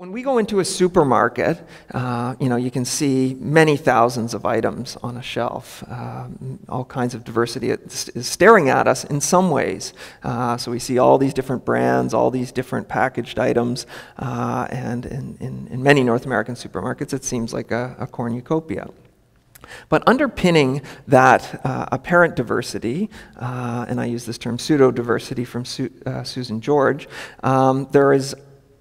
When we go into a supermarket, you can see many thousands of items on a shelf. All kinds of diversity is staring at us in some ways. So we see all these different brands, all these different packaged items, and in many North American supermarkets, it seems like a cornucopia. But underpinning that apparent diversity, and I use this term pseudo-diversity from Susan George,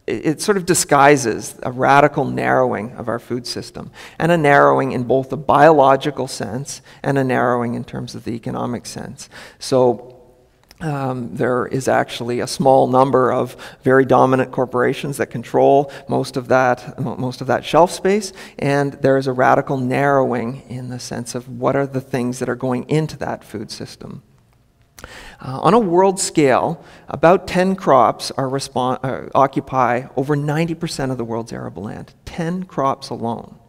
it sort of disguises a radical narrowing of our food system, and a narrowing in both the biological sense and a narrowing in terms of the economic sense. So there is actually a small number of very dominant corporations that control most of that shelf space, and there is a radical narrowing in the sense of what are the things that are going into that food system. On a world scale, about 10 crops occupy over 90% of the world's arable land. 10 crops alone.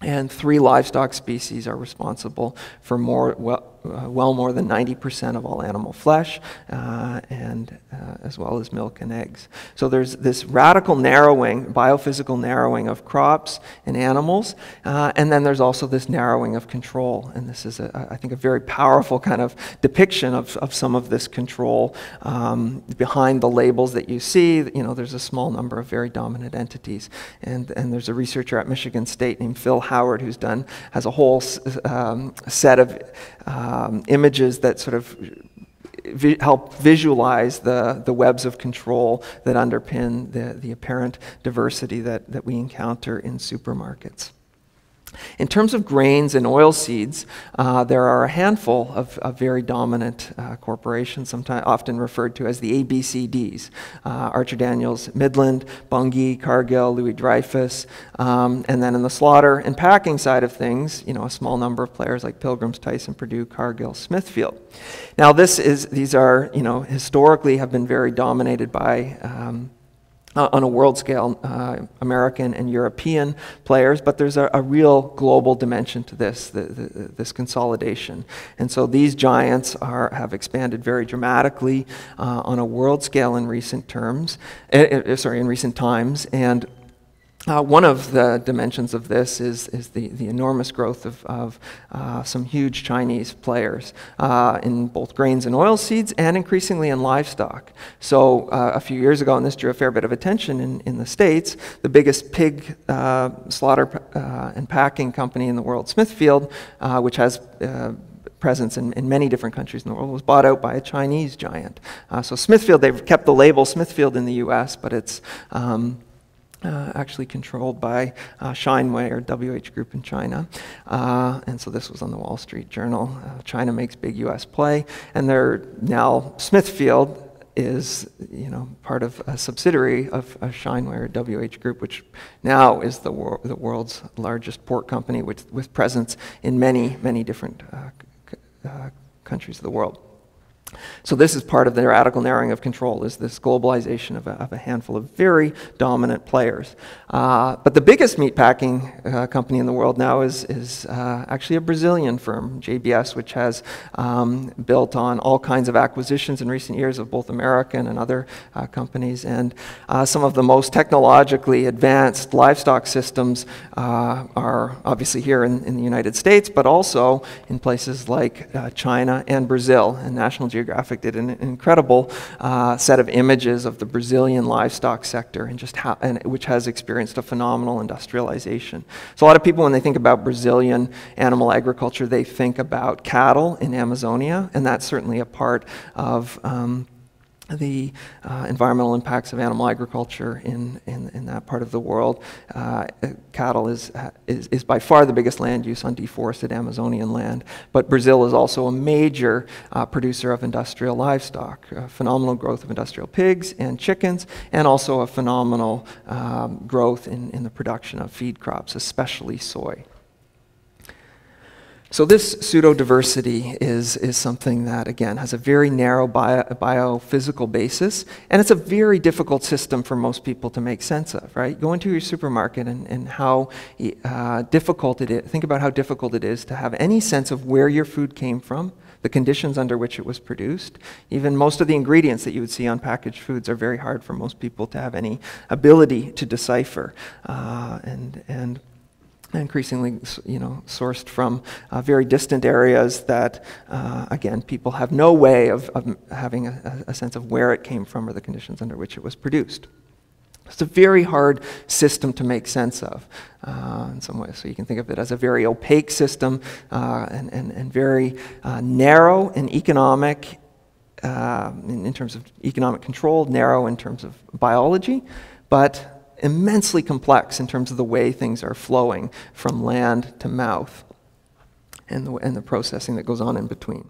And 3 livestock species are responsible for well more than 90% of all animal flesh, and as well as milk and eggs. So there's this radical narrowing, biophysical narrowing of crops and animals, and then there's also this narrowing of control. And this is, I think, a very powerful kind of depiction of some of this control. Behind the labels that you see, there's a small number of very dominant entities. And there's a researcher at Michigan State named Phil Howard has a whole set of images that sort of help visualize the webs of control that underpin the apparent diversity that we encounter in supermarkets. In terms of grains and oilseeds, there are a handful of very dominant corporations, often referred to as the ABCDs. Archer Daniels, Midland, Bunge, Cargill, Louis Dreyfus, and then in the slaughter and packing side of things, a small number of players like Pilgrim's, Tyson, Purdue, Cargill, Smithfield. Now these are historically have been very dominated by on a world scale, American and European players, but there's a real global dimension to this consolidation. And so these giants have expanded very dramatically on a world scale in recent times. And one of the dimensions of this is the enormous growth of some huge Chinese players in both grains and oilseeds, and increasingly in livestock. So a few years ago, and this drew a fair bit of attention in the States, the biggest pig slaughter and packing company in the world, Smithfield, which has presence in many different countries in the world, was bought out by a Chinese giant. So Smithfield, they've kept the label Smithfield in the US, but it's actually controlled by Shineway or WH Group in China. And so this was on the Wall Street Journal. China makes big US play, and Smithfield is part of a subsidiary of Shineway or WH Group, which now is the world's largest pork company with presence in many different countries of the world. So this is part of the radical narrowing of control, is this globalization of a handful of very dominant players. But the biggest meatpacking company in the world now is actually a Brazilian firm, JBS, which has built on all kinds of acquisitions in recent years of both American and other companies. And some of the most technologically advanced livestock systems are obviously here in the United States, but also in places like China and Brazil. And National Geographic did an incredible set of images of the Brazilian livestock sector and which has experienced a phenomenal industrialization. So a lot of people, when they think about Brazilian animal agriculture, they think about cattle in Amazonia, and that's certainly a part of the environmental impacts of animal agriculture in that part of the world. Cattle is by far the biggest land use on deforested Amazonian land, but Brazil is also a major producer of industrial livestock, phenomenal growth of industrial pigs and chickens, and also a phenomenal growth in the production of feed crops, especially soy. So this pseudo-diversity is something that, again, has a very narrow biophysical basis, and it's a very difficult system for most people to make sense of, right? Go into your supermarket and how difficult it is. Think about how difficult it is to have any sense of where your food came from, the conditions under which it was produced. Even most of the ingredients that you would see on packaged foods are very hard for most people to have any ability to decipher, and increasingly, sourced from very distant areas that, again, people have no way of having a sense of where it came from or the conditions under which it was produced. It's a very hard system to make sense of in some ways. So you can think of it as a very opaque system and very narrow in economic, in terms of economic control, narrow in terms of biology, but immensely complex in terms of the way things are flowing from land to mouth and the processing that goes on in between.